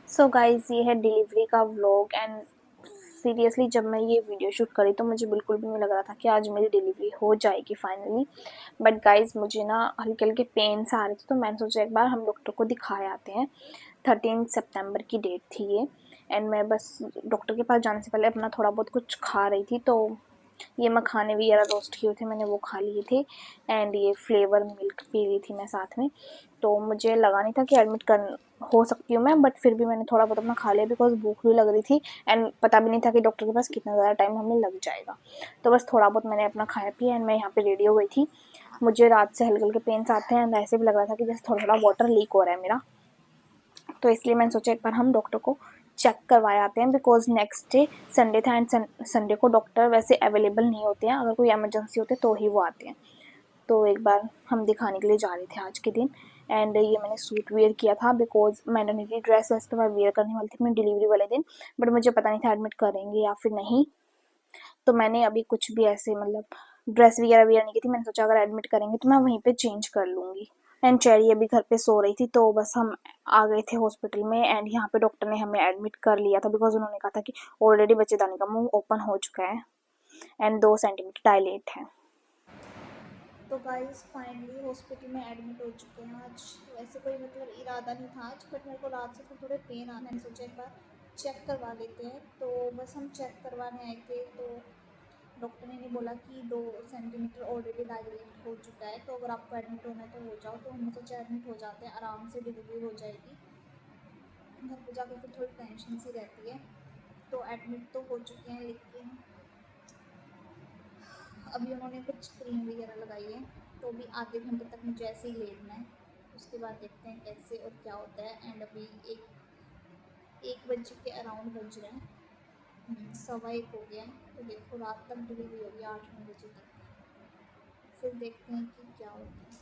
So guys ये है delivery का व्लॉग एंड सीरियसली जब मैं ये वीडियो शूट करी तो मुझे बिल्कुल भी नहीं लग रहा था कि आज मेरी डिलीवरी हो जाएगी फाइनली। बट गाइज मुझे ना हल्के हल्के पेन्स आ रहे थे तो मैंने सोचा एक बार हम डॉक्टर को दिखाए आते हैं। 13 सितंबर की डेट थी ये एंड मैं बस डॉक्टर के पास जाने से पहले अपना थोड़ा बहुत कुछ खा रही थी। तो ये मखाने वगैरह रोस्ट किए थे मैंने, वो खा लिए थे एंड ये फ्लेवर मिल्क पी ली थी मैं साथ में। तो मुझे लगा नहीं था कि एडमिट कर हो सकती हूँ मैं, बट फिर भी मैंने थोड़ा बहुत अपना खा लिया बिकॉज भूख भी लग रही थी एंड पता भी नहीं था कि डॉक्टर के पास कितना ज़्यादा टाइम हमें लग जाएगा। तो बस थोड़ा बहुत मैंने अपना खाया पिया एंड मैं यहाँ पे रेडी हो गई थी। मुझे रात से हल्के हल्के पेन्स आते हैं एंड ऐसे भी लग रहा था कि जैसे थोड़ा थोड़ा वाटर लीक हो रहा है मेरा। तो इसलिए मैंने सोचा एक बार हम डॉक्टर को चेक करवाए आते हैं बिकॉज नेक्स्ट डे संडे था एंड संडे को डॉक्टर वैसे अवेलेबल नहीं होते हैं, अगर कोई इमरजेंसी होती है तो ही वो आते हैं। तो एक बार हम दिखाने के लिए जा रहे थे आज के दिन एंड ये मैंने सूट वेयर किया था बिकॉज मैटरनिटी ड्रेस वैसे तो मैं वेयर करने वाली थी अपनी डिलीवरी वाले दिन, बट मुझे पता नहीं था एडमिट करेंगे या फिर नहीं। तो मैंने अभी कुछ भी ऐसे मतलब ड्रेस वगैरह वेयर नहीं की थी, मैंने सोचा अगर एडमिट करेंगे तो मैं वहीं पे चेंज कर लूँगी। एंड चेरी अभी घर पे सो रही थी तो बस हम आ गए थे हॉस्पिटल में एंड यहाँ पे डॉक्टर ने हमें एडमिट कर लिया था बिकॉज उन्होंने कहा था कि ऑलरेडी बच्चेदानी का मुंह ओपन हो चुका है एंड 2 सेंटीमीटर डायलेट है। तो गाइस फाइनली हॉस्पिटल में एडमिट हो चुके हैं आज। वैसे कोई मतलब इरादा नहीं था आज, बट मेरे को रात से थोड़े पेन आ, मैंने सोचा एक बार चेक करवा लेते हैं। तो बस हम चेक करवाने आए थे तो डॉक्टर ने बोला कि 2 सेंटीमीटर ऑलरेडी डायलेट हो चुका है, तो अगर आपको एडमिट होना है तो हो जाओ। तो हमने सोचा एडमिट हो जाते हैं, आराम से डिलीवरी हो जाएगी। घर पे जाकर फिर थोड़ी टेंशन सी रहती है। तो एडमिट तो हो चुके हैं, लेकिन अभी उन्होंने कुछ क्रीम वगैरह लगाई है, तो अभी आधे घंटे तक मुझे ऐसे ही लेटना है। उसके बाद देखते हैं कैसे और क्या होता है। एंड अभी एक बजे के अराउंड बज रहे हैं, 1:15 हो गया है। तो देखो रात तक डिलीवरी होगी 8-9 बजे तक, फिर देखते हैं कि क्या होता है।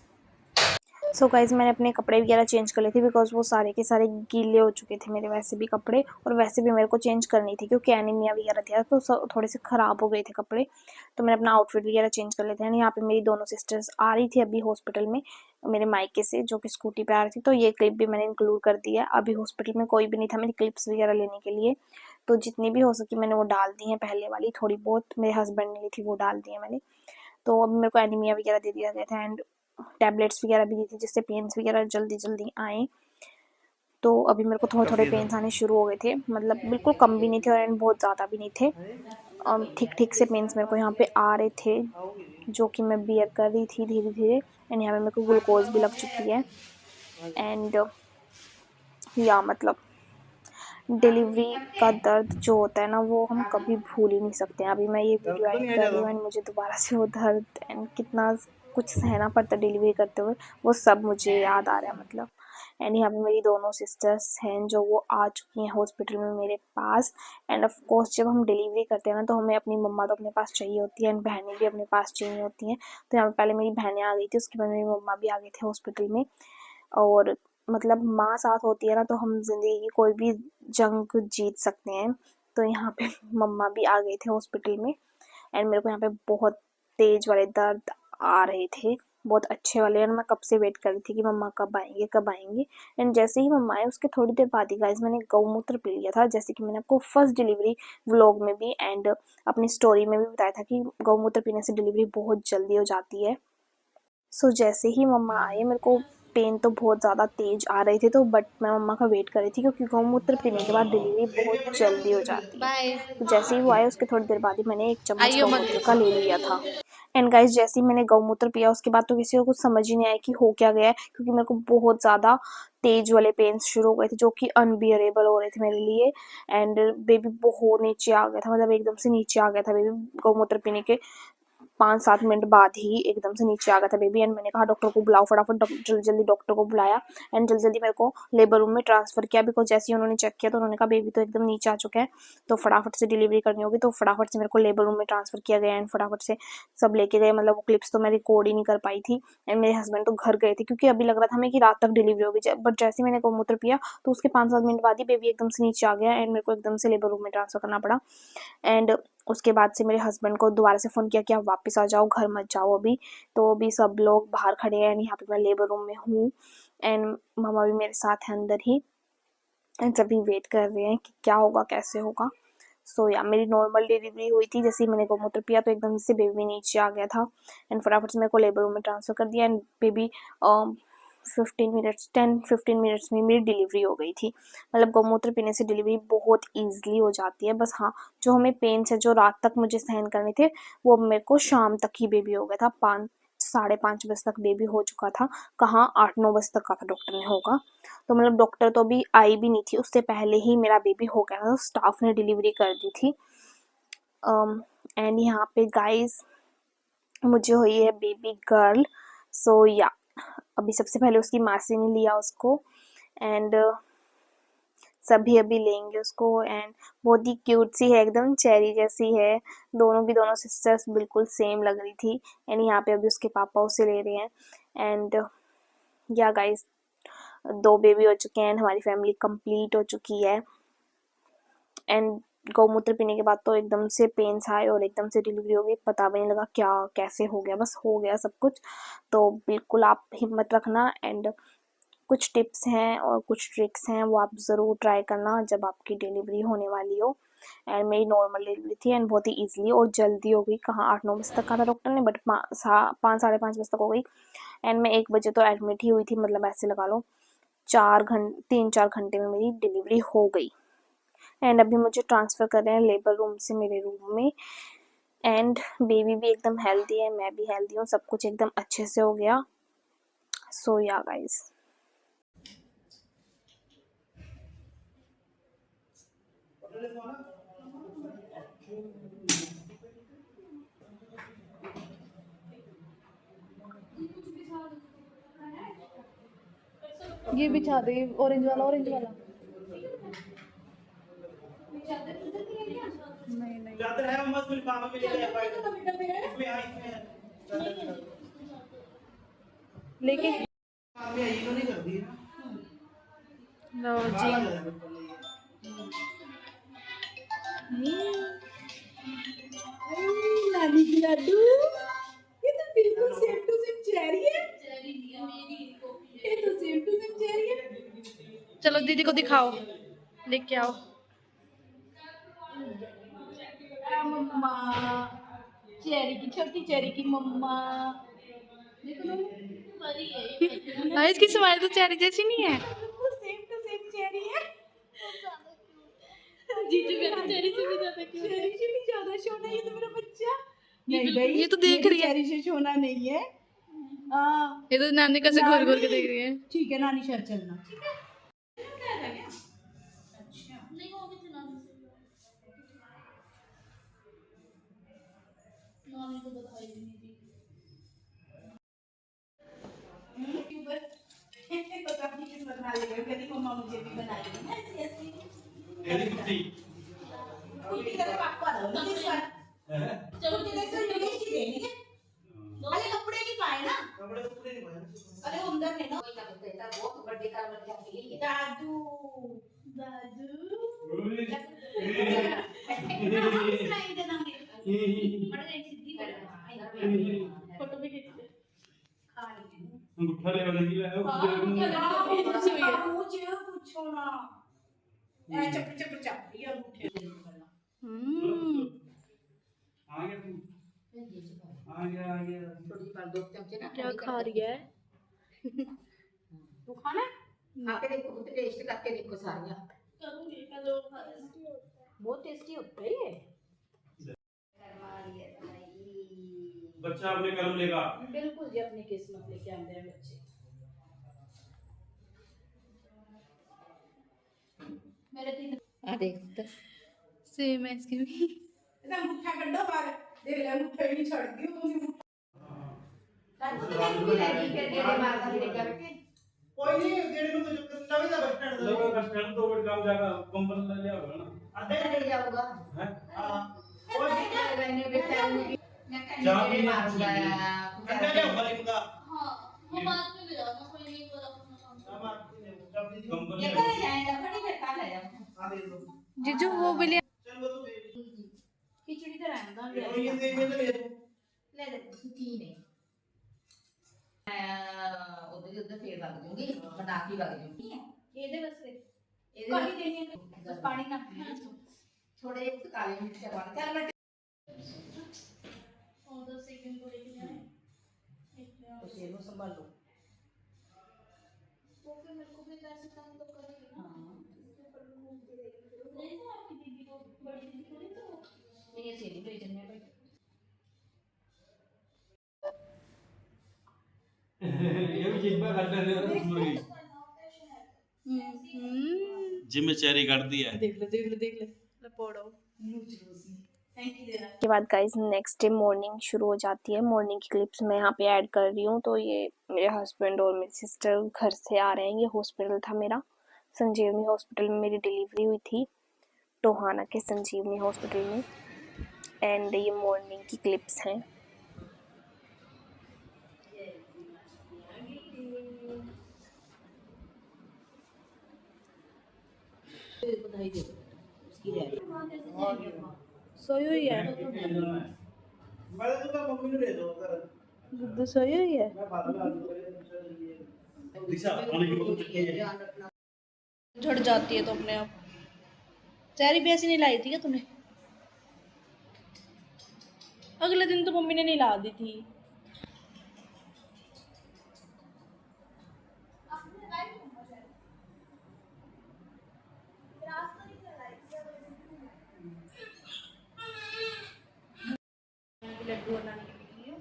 सो गाइज मैंने अपने कपड़े वगैरह चेंज कर लिए थे बिकॉज वो सारे के सारे गीले हो चुके थे मेरे वैसे भी कपड़े, और वैसे भी मेरे को चेंज करनी थी क्योंकि एनीमिया वगैरह था तो थोड़े से ख़राब हो गए थे कपड़े। तो मैंने अपना आउटफिट वगैरह चेंज कर लेते हैं। यहाँ पे मेरी दोनों सिस्टर्स आ रही थी अभी हॉस्पिटल में मेरे मायके से, जो कि स्कूटी पे आ रही थी, तो ये क्लिप भी मैंने इंक्लूड कर दिया। अभी हॉस्पिटल में कोई भी नहीं था मेरी क्लिप्स वगैरह लेने के लिए, तो जितनी भी हो सकी मैंने वो डाल दी हैं। पहले वाली थोड़ी बहुत मेरे हस्बैंड ने ली थी वो डाल दी है मैंने। तो अभी मेरे को एनीमिया वगैरह दे दिया गया था एंड टैबलेट्स वगैरह भी दी थी जिससे पेन्स वगैरह जल्दी जल्दी आए। तो अभी मेरे को थोड़े थोड़े पेन्स आने शुरू हो गए थे, मतलब बिल्कुल कम भी नहीं थे और बहुत ज़्यादा भी नहीं थे। ठीक ठीक से पेन्स मेरे को यहाँ पे आ रहे थे जो कि मैं बियर कर रही थी धीरे धीरे। एंड यहाँ पे मेरे को ग्लूकोज भी लग चुकी है एंड या मतलब डिलीवरी का दर्द जो होता है ना वो हम कभी भूल ही नहीं सकते हैं। अभी मैं ये वीडियो एडिट कर रही हूँ एंड मुझे दोबारा से वो दर्द एंड कितना कुछ सहना पड़ता है डिलीवरी करते हुए, वो सब मुझे याद आ रहा है मतलब। एंड यहाँ पे मेरी दोनों सिस्टर्स हैं जो वो आ चुकी हैं हॉस्पिटल में मेरे पास। एंड ऑफ कोर्स जब हम डिलीवरी करते हैं ना तो हमें अपनी मम्मा तो अपने पास चाहिए होती है एंड बहनें भी अपने पास चाहिए होती हैं। तो यहाँ पे पहले मेरी बहनें आ गई थी, उसके बाद मेरी मम्मा भी आ गए थे हॉस्पिटल में। और मतलब माँ साथ होती है ना तो हम ज़िंदगी की कोई भी जंग जीत सकते हैं। तो यहाँ पे मम्मा भी आ गए थे हॉस्पिटल में एंड मेरे को यहाँ पे बहुत तेज वाले दर्द आ रहे थे, बहुत अच्छे वाले। एंड मैं कब से वेट कर रही थी कि मम्मा कब आएंगे कब आएंगे। एंड जैसे ही मम्मा आए उसके थोड़ी देर बाद ही गाइस मैंने गौमूत्र पी लिया था, जैसे कि मैंने आपको फर्स्ट डिलीवरी व्लॉग में भी एंड अपनी स्टोरी में भी बताया था कि गौमूत्र पीने से डिलीवरी बहुत जल्दी हो जाती है। सो जैसे ही मम्मा आए मेरे को पेन तो बहुत ज़्यादा तेज आ रहे थे, तो बट मैं मम्मा का वेट कर रही थी क्योंकि गौमूत्र पीने के बाद डिलीवरी बहुत जल्दी हो जाती है। बाय। तो जैसे ही वो आए उसके थोड़ी देर बाद ही मैंने 1 चम्मच आइयो मत। गौमूत्र का ले लिया था। एंड गाइस जैसे ही मैंने गौमूत्र पिया उसके बाद तो किसी को कुछ समझ ही नहीं आया कि हो क्या गया है, क्योंकि मेरे को बहुत ज़्यादा तेज वाले पेन्स शुरू हो गए थे जो कि अनबियरेबल हो रहे थे मेरे लिए। एंड बेबी बहुत नीचे आ गया था, मतलब एकदम से नीचे आ गया था बेबी गौमूत्र पीने के 5-7 मिनट बाद ही एकदम से नीचे आ गया था बेबी। एंड मैंने कहा डॉक्टर को बुलाओ फटाफट, जल्दी जल्दी डॉक्टर को बुलाया एंड जल्दी जल्दी मेरे को लेबर रूम में ट्रांसफ़र किया बिकॉज जैसे ही उन्होंने चेक किया तो उन्होंने कहा बेबी तो एकदम नीचे आ चुका है, तो फटाफट से डिलीवरी करनी होगी। तो फटाफट से मेरे को लेबर रूम में ट्रांसफ़र किया गया एंड फटाफट से सब लेके गए, मतलब वो क्लिप्स तो मैं रिकॉर्ड ही नहीं कर पाई थी। एंड मेरे हस्बैंड तो घर गए थे क्योंकि अभी लग रहा था हमें कि रात तक डिलीवरी होगी, बट जैसे ही मैंने गौमूत्र पिया तो उसके 5-7 मिनट बाद ही बेबी एकदम से नीचे आ गया एंड मेरे को एकदम से लेबर रूम में ट्रांसफ़र करना पड़ा। एंड उसके बाद से मेरे हस्बैंड को दोबारा से फ़ोन किया कि आप वापस आ जाओ, घर मत जाओ अभी। तो अभी सब लोग बाहर खड़े हैं एंड यहाँ पे मैं लेबर रूम में हूँ एंड मम्मा भी मेरे साथ है अंदर ही। एंड सभी वेट कर रहे हैं कि क्या होगा कैसे होगा। सो या मेरी नॉर्मल डिलीवरी हुई थी। जैसे ही मैंने गौमूत्र पिया तो एकदम से बेबी नीचे आ गया था एंड फटाफट से मेरे को लेबर रूम में ट्रांसफ़र कर दिया एंड बेबी 10-15 मिनट्स में मेरी डिलीवरी हो गई थी। मतलब गौमूत्र पीने से डिलीवरी बहुत ईजिली हो जाती है। बस हाँ, जो हमें पेन्स है जो रात तक मुझे सहन करने थे वो मेरे को शाम तक ही बेबी हो गया था। 5-5:30 बजे तक बेबी हो चुका था। कहाँ 8-9 बजे तक कहा था डॉक्टर ने होगा। तो मतलब डॉक्टर तो अभी आई भी नहीं थी, उससे पहले ही मेरा बेबी हो गया था। तो स्टाफ ने डिलीवरी कर दी थी। एंड यहाँ पे गाइस मुझे हुई है बेबी गर्ल। सो या अभी सबसे पहले उसकी मासी ने लिया उसको एंड सभी अभी लेंगे उसको। एंड बहुत ही क्यूट सी है, एकदम चेरी जैसी है। दोनों सिस्टर्स बिल्कुल सेम लग रही थी। एंड यहाँ पे अभी उसके पापा उसे ले रहे हैं। एंड या गाइस 2 बेबी हो चुके हैं, हमारी फैमिली कंप्लीट हो चुकी है। एंड गौमूत्र पीने के बाद तो एकदम से पेन्स आए और एकदम से डिलीवरी हो गई। पता भी नहीं लगा क्या कैसे हो गया, बस हो गया सब कुछ। तो बिल्कुल आप हिम्मत रखना एंड कुछ टिप्स हैं और कुछ ट्रिक्स हैं वो आप ज़रूर ट्राई करना जब आपकी डिलीवरी होने वाली हो। एंड मेरी नॉर्मल डिलीवरी थी एंड बहुत ही ईजिली और जल्दी हो गई। कहाँ 8-9 बजे तक कहा था डॉक्टर ने, बट 5 साढ़े 5 बजे तक हो गई। एंड मैं 1 बजे तो एडमिट ही हुई थी, मतलब ऐसे लगा लो 3-4 घंटे में मेरी डिलीवरी हो गई। एंड अभी मुझे ट्रांसफ़र कर रहे हैं लेबर रूम से मेरे रूम में। एंड बेबी भी एकदम हेल्दी है, मैं भी हेल्दी हूँ, सब कुछ एकदम अच्छे से हो गया। सो या गाइस ये बिछा दे, ऑरेंज वाला ऑरेंज वाला। नहीं नहीं जाते हैं मत फिर काम में ले जाए इसमें इसमें लेके काम में आई तो नहीं करती है लो जी। नानी की लड्डू, ये तो बिल्कुल सेम टू सेम चेरी है। ये तो सेम टू सेम चेरी है। चलो दीदी को दिखाओ, लेके आओ। मम्मा, चेरी की छोटी चेरी की मम्मा। देखो ना, इसकी स्माइल तो चेरी जैसी नहीं है। सेम टू सेम चेरी है। जीजू कहते चेरी से भी ज्यादा क्यूट है। चेरी से भी ज्यादा सोना है ये तो मेरा बच्चा। नहीं भाई, ये तो देख रही है। चेरी से सोना नहीं है। हाँ, ये तो नानी का से घूर घूर के देख रही है। ठीक है नानी शहर चलना। ठीक है। मम्मा मुझे भी बनाई है ऐसी ऐसी तेरी कुत्ती कुत्ती तेरे पापा दो दिस वन कुत्ती देख तो यूनिवर्सिटी देनी है। अरे कपड़े नहीं पाए ना, कपड़े कुत्ते नहीं पाए अरे अंदर ने ना कोई का देता बहुत बर्थडे का मतलब के लिए दादू दादू नहीं देना बड़े सीधी फोटो भी खींच ले खा ली अंगूठा ले वाला गिला है मुझे पूछो ना ऐ चप चप चप ये अंगूठे आ गया तू आ गया थोड़ी बार 2 चमचे ना क्या खा रही है? तू खाना खा के देखो खुद टेस्ट करके देखो सारियां करूंगी हेलो बहुत टेस्टी होता है ये बच्चा अपने कर्म लेगा बिल्कुल जी अपनी किस्मत लेके आते हैं बच्चे मेरे तीन आ देख तो सेम है इसकी भी। इतना मुट्ठा कड्डो बाहर देख ले मुट्ठा ही नहीं छोड़ दी तुम दादू तो रेडी कर दे मारता फिरेगा बेटे कोई नहीं जेड़े में कुछ नवी दा बस स्टैंड नवी बस स्टैंड तो बड़ काम जाएगा कंपनी ले लिया होगा ना अरे ले जाऊंगा हैं हां मैंने बेटा मैं चाह कहीं पीने मारूंगा ठंडा ले होगा इनका हां वो बात में ले जाना कोई नहीं बोला कंपनी ये कर जाएगा बड़ी बेकार है आ दे दो जीजू वो भी ले। चल वो तो दे खिचड़ी तो रहना ये दे ले ले दे की नहीं मैं उधर उधर फिर भाग दूंगी बना के भाग दूंगी ये दे बस रे बस पानी ना थोड़े काले मिर्च पानी चल मैं और 10 सेकंड को लेके जाए उसे वो संभाल लो तो फिर मेरे को भी ऐसे काम तो करेगी ना। नहीं तो आपकी दीदी को बड़ी दीदी को नहीं तो ये सेली भेजने भाई ये भी जिम्मा करते थे मुर्गी जिम्मेचारी कर दी है। देख ले लपोड़ो के बाद गाइस नेक्स्ट डे मॉर्निंग शुरू हो जाती है। मॉर्निंग की क्लिप्स मैं यहाँ पे ऐड कर रही हूँ। तो ये मेरे हस्बैंड और मेरी सिस्टर घर से आ रहे हैं। ये हॉस्पिटल था मेरा, संजीवनी हॉस्पिटल में मेरी डिलीवरी हुई थी, टोहाना के संजीवनी हॉस्पिटल में। एंड ये मॉर्निंग की क्लिप्स हैं। बधाई दे उसकी रह सोई हुई है मैं तो का मम्मी ने दे दो अगर बुद्धू सोई हुई है मैं बाद में आ दूंगा दिशा पानी की बोतल चाहिए झड़ जाती है तो अपने आप। चेरी भी ऐसी नहीं लाई थी क्या तूने? अगले दिन तो मम्मी ने नहीं ला दी थी। लड्डू बनाने के लिए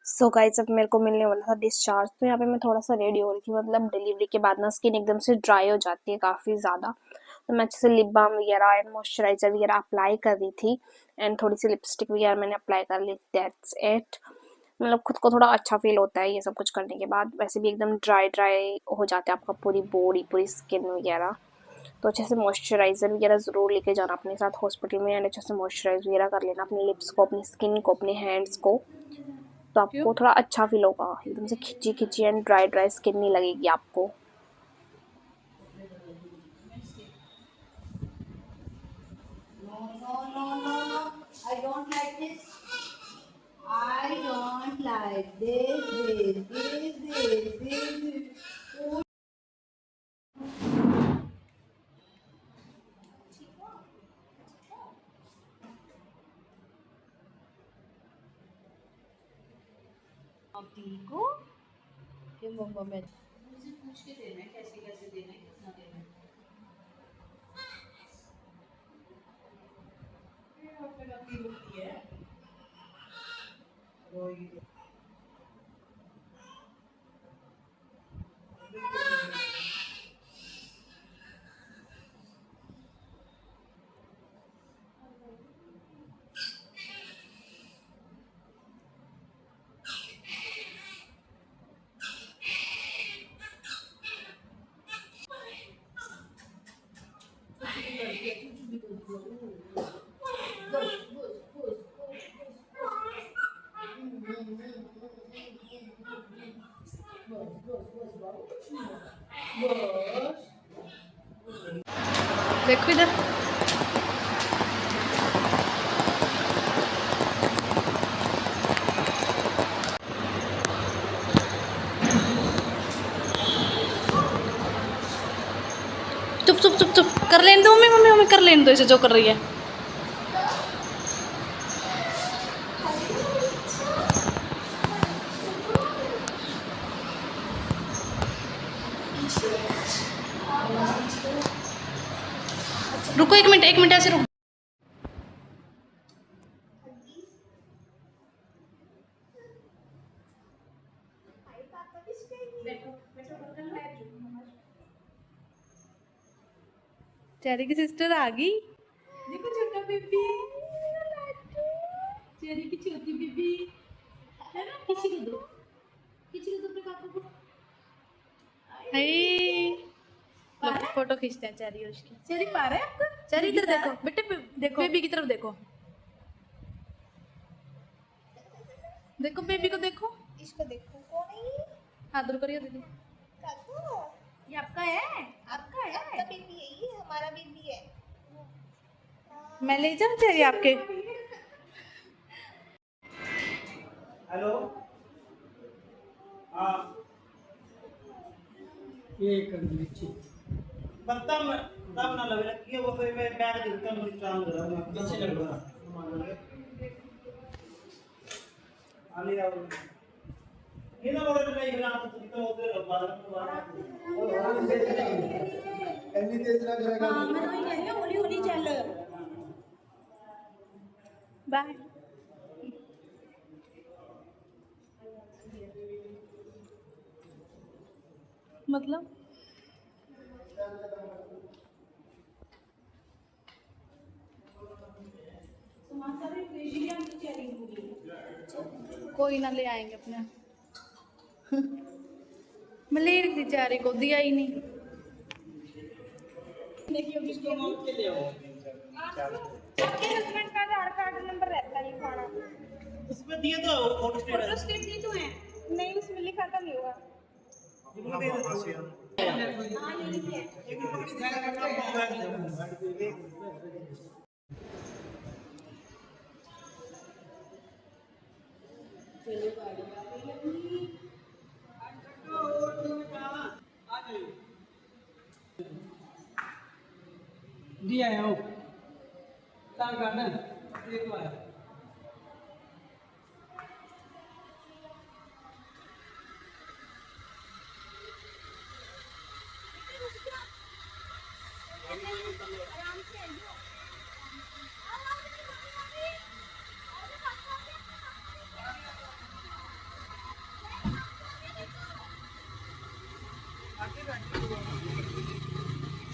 सो गाइस अब मेरे को मिलने वाला था डिस्चार्ज। तो यहाँ पे मैं थोड़ा सा रेडी हो रही थी। मतलब डिलीवरी के बाद ना स्किन एकदम से ड्राई हो जाती है काफ़ी ज़्यादा। तो मैं अच्छे से लिप बाम वगैरह एंड मॉइस्चराइज़र वगैरह अप्लाई कर रही थी। एंड थोड़ी सी लिपस्टिक वगैरह मैंने अप्लाई कर ली थी। That's it. मतलब खुद को थोड़ा अच्छा फील होता है ये सब कुछ करने के बाद। वैसे भी एकदम ड्राई हो जाता है आपका पूरी बॉडी, पूरी स्किन वगैरह। तो अच्छे से मॉइस्चराइज़र वगैरह ज़रूर लेके जाना अपने साथ हॉस्पिटल में। एंड अच्छे से मॉइस्चराइज वगैरह कर लेना अपने लिप्स को, अपनी स्किन को, अपने हैंड्स को। तो आपको थोड़ा अच्छा फील होगा। एकदम से खिंची खिंची एंड ड्राई स्किन नहीं लगेगी आपको। no I don't like this I don't like this आप ठीक हो कि मम्मा मैं मुझे पूछ के देना है कैसे कैसे देना है कितना देना है देखो इधर चुप चुप चुप चुप कर लेने दो मम्मी मम्मी मम्मी कर लेने दो इसे जो कर रही है। रुको एक मिनट ऐसे रुको। चेरी की सिस्टर आ गई। देखो छोटा बेबी चेरी की छोटी बेबी है ना। किसी को दो अपने पापा को। हाय फोटो खींचते हैं चेरी और उसकी। चेरी पा रहा है आपको? चेरी इधर देखो बेटे, देखो बेबी की तरफ देखो। देखो बेबी को देखो। इसको देखो कौन है ये? हाथ दूर करिए दीदी। काकू ये आपका है? आपका है? आपका बेबी है, ये हमारा बेबी है। मैं ले जाऊं चेरी आपके? हेलो हाँ ये कर लीजिए बत्ता में तब ना लगे लगी वो फिर मैं बैग दिखता मुझे काम कर रहा हूं पीछे लग रहा आले आओ ये ना बोले नहीं बना तो उधर बाहर और एनी तेज लग रहा हाँ मैं वही कह रही हूँ हौली हौली चल बाय। मतलब कोई ना ले आएंगे अपने। मलेर की तैयारी को दिया ही नहीं। इसको मौत के ले आओ आपके हस्बैंड का आधार कार्ड नंबर रहता है ये खाना। उसमें दिए तो फोटो फोटो स्टेट नहीं तो है नहीं उसमें लिखा था नहीं हुआ। दिया है वो तार गार्डन ये तो आया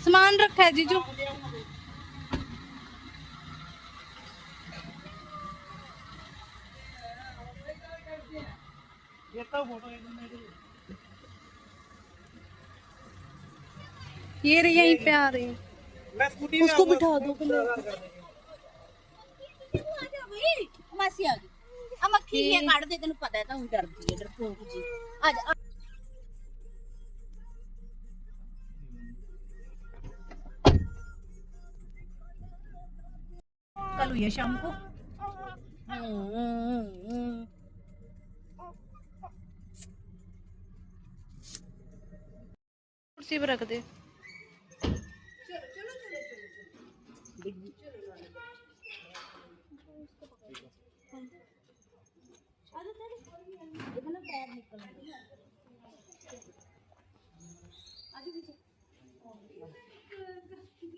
सामान रखा है जीजू। ये तो फोटो ये रही यहीं पे आ रही है। मैं स्कूटी में उसको बिठा दो पहले। मासी आ गई अब मक्खी ये काट दे तेन पता है तो डरती है डरपोक जी आज कल हुई है शाम को कुर्सी पे रख दे।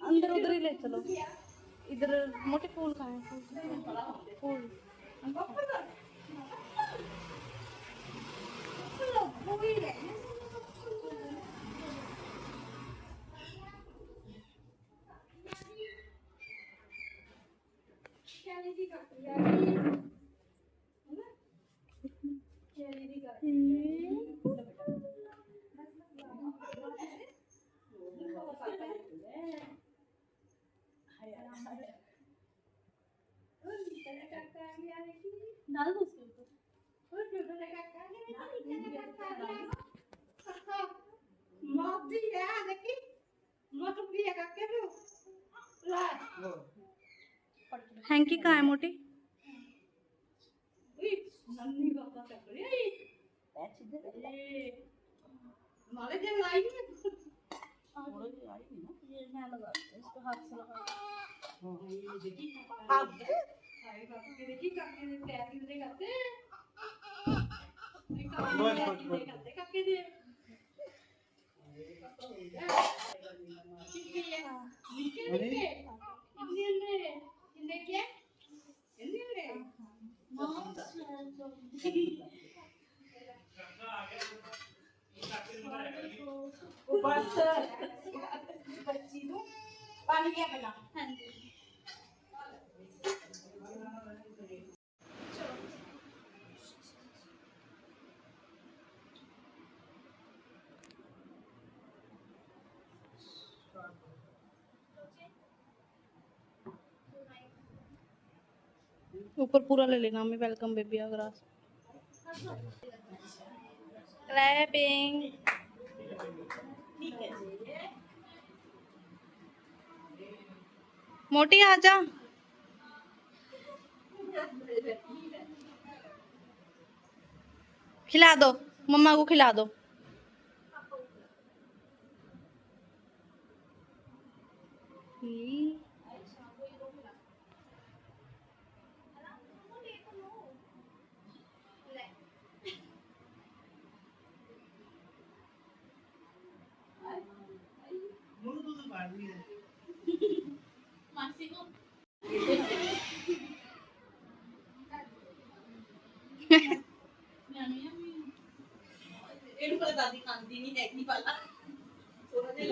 अंदर उधर ही ले चलो। इधर मोटे फूल का है फूल डाल दो उसके ऊपर। हैंकी कहाँ है मोटी? ऊपर पूरा ले लेना मैं वेलकम बेबी अग्रास क्लैपिंग मोटी आजा खिला दो मम्मा को खिला दो मुझे तो बात नहीं है ਇਹਨੂੰ ਪਤਾ ਦਾਦੀ ਖਾਂਦੀ ਨਹੀਂ ਹੈਗੀ ਵਾਲਾ ਥੋੜਾ ਜਿਹਾ